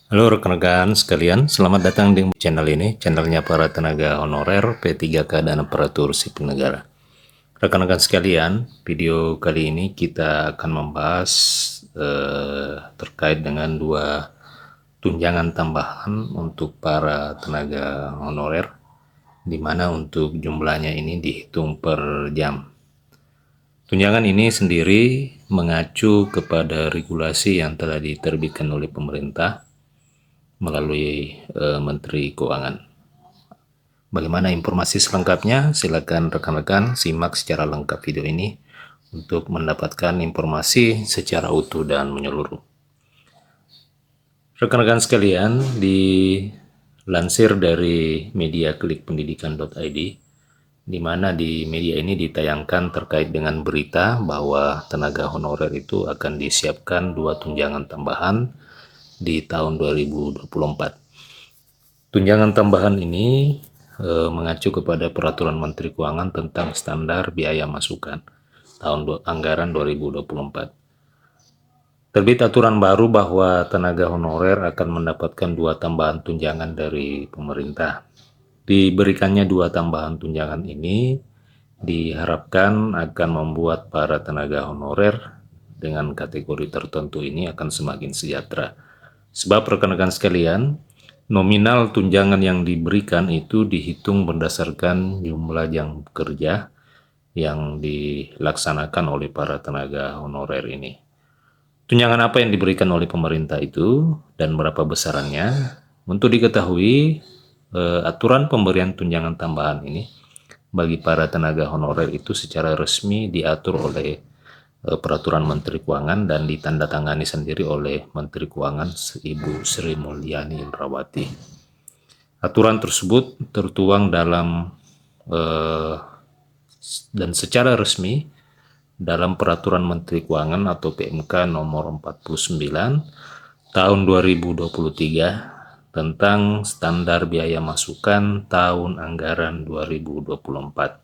Halo rekan-rekan sekalian, selamat datang di channel ini, channelnya para tenaga honorer P3K dan aparatur sipil negara. Rekan-rekan sekalian, video kali ini kita akan membahas terkait dengan dua tunjangan tambahan untuk para tenaga honorer, di mana untuk jumlahnya ini dihitung per jam. Tunjangan ini sendiri mengacu kepada regulasi yang telah diterbitkan oleh pemerintah melalui Menteri Keuangan. Bagaimana informasi selengkapnya? Silakan rekan-rekan simak secara lengkap video ini untuk mendapatkan informasi secara utuh dan menyeluruh. Rekan-rekan sekalian, dilansir dari media klikpendidikan.id, di mana di media ini ditayangkan terkait dengan berita bahwa tenaga honorer itu akan disiapkan dua tunjangan tambahan di tahun 2024. Tunjangan tambahan ini mengacu kepada Peraturan Menteri Keuangan tentang standar biaya masukan tahun anggaran 2024. Terbit aturan baru bahwa tenaga honorer akan mendapatkan dua tambahan tunjangan dari pemerintah. Diberikannya dua tambahan tunjangan ini diharapkan akan membuat para tenaga honorer dengan kategori tertentu ini akan semakin sejahtera. Sebab rekan-rekan sekalian, nominal tunjangan yang diberikan itu dihitung berdasarkan jumlah jam kerja yang dilaksanakan oleh para tenaga honorer ini. Tunjangan apa yang diberikan oleh pemerintah itu dan berapa besarannya? Untuk diketahui, aturan pemberian tunjangan tambahan ini bagi para tenaga honorer itu secara resmi diatur oleh Peraturan Menteri Keuangan dan ditandatangani sendiri oleh Menteri Keuangan Ibu Sri Mulyani Indrawati. Aturan tersebut tertuang dalam dan secara resmi dalam Peraturan Menteri Keuangan atau PMK nomor 49 tahun 2023 tentang standar biaya masukan tahun anggaran 2024.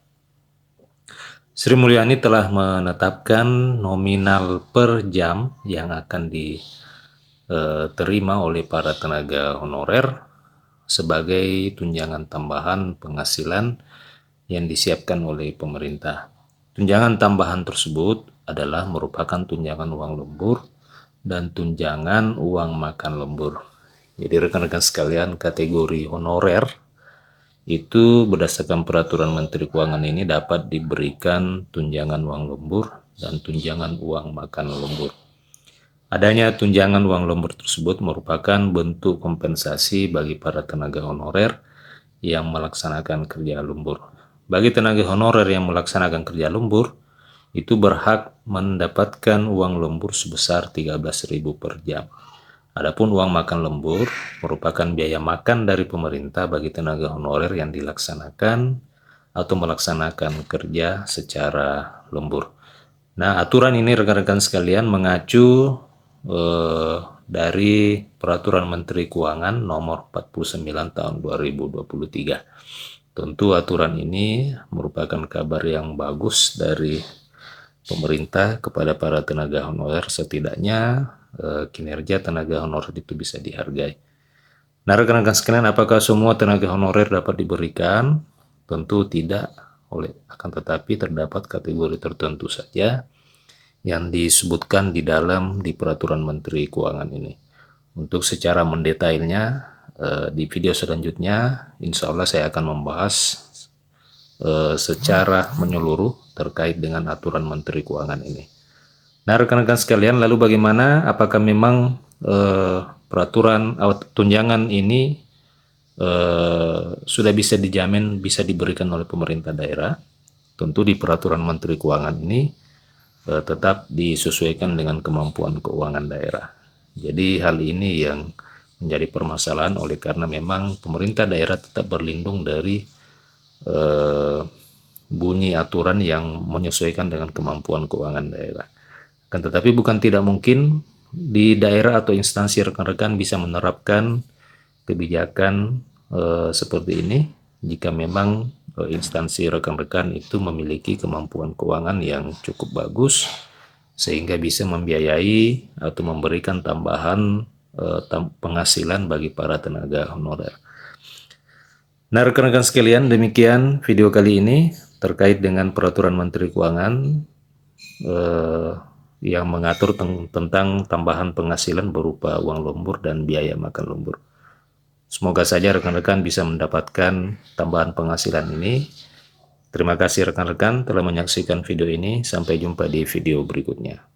Sri Mulyani telah menetapkan nominal per jam yang akan diterima oleh para tenaga honorer sebagai tunjangan tambahan penghasilan yang disiapkan oleh pemerintah. Tunjangan tambahan tersebut adalah merupakan tunjangan uang lembur dan tunjangan uang makan lembur. Jadi rekan-rekan sekalian, kategori honorer itu berdasarkan Peraturan Menteri Keuangan ini dapat diberikan tunjangan uang lembur dan tunjangan uang makan lembur. Adanya tunjangan uang lembur tersebut merupakan bentuk kompensasi bagi para tenaga honorer yang melaksanakan kerja lembur. Bagi tenaga honorer yang melaksanakan kerja lembur, itu berhak mendapatkan uang lembur sebesar 13.000 per jam. Adapun uang makan lembur merupakan biaya makan dari pemerintah bagi tenaga honorer yang dilaksanakan atau melaksanakan kerja secara lembur. Nah, aturan ini rekan-rekan sekalian mengacu dari Peraturan Menteri Keuangan nomor 49 tahun 2023. Tentu aturan ini merupakan kabar yang bagus dari pemerintah kepada para tenaga honorer, setidaknya kinerja tenaga honorer itu bisa dihargai. Nah, rekan-rekan sekalian, apakah semua tenaga honorer dapat diberikan? Tentu tidak, akan tetapi terdapat kategori tertentu saja yang disebutkan di Peraturan Menteri Keuangan ini. Untuk secara mendetailnya, di video selanjutnya, insya Allah saya akan membahas secara menyeluruh terkait dengan aturan Menteri Keuangan ini. Nah, rekan-rekan sekalian, lalu bagaimana? Apakah memang peraturan tunjangan ini sudah bisa dijamin bisa diberikan oleh pemerintah daerah? Tentu di Peraturan Menteri Keuangan ini tetap disesuaikan dengan kemampuan keuangan daerah. Jadi hal ini yang menjadi permasalahan oleh karena memang pemerintah daerah tetap berlindung dari bunyi aturan yang menyesuaikan dengan kemampuan keuangan daerah. Kan tetapi bukan tidak mungkin di daerah atau instansi rekan-rekan bisa menerapkan kebijakan seperti ini jika memang instansi rekan-rekan itu memiliki kemampuan keuangan yang cukup bagus sehingga bisa membiayai atau memberikan tambahan penghasilan bagi para tenaga honorer. Nah, rekan-rekan sekalian, demikian video kali ini terkait dengan Peraturan Menteri Keuangan yang mengatur tentang tambahan penghasilan berupa uang lembur dan biaya makan lembur. Semoga saja rekan-rekan bisa mendapatkan tambahan penghasilan ini. Terima kasih rekan-rekan telah menyaksikan video ini. Sampai jumpa di video berikutnya.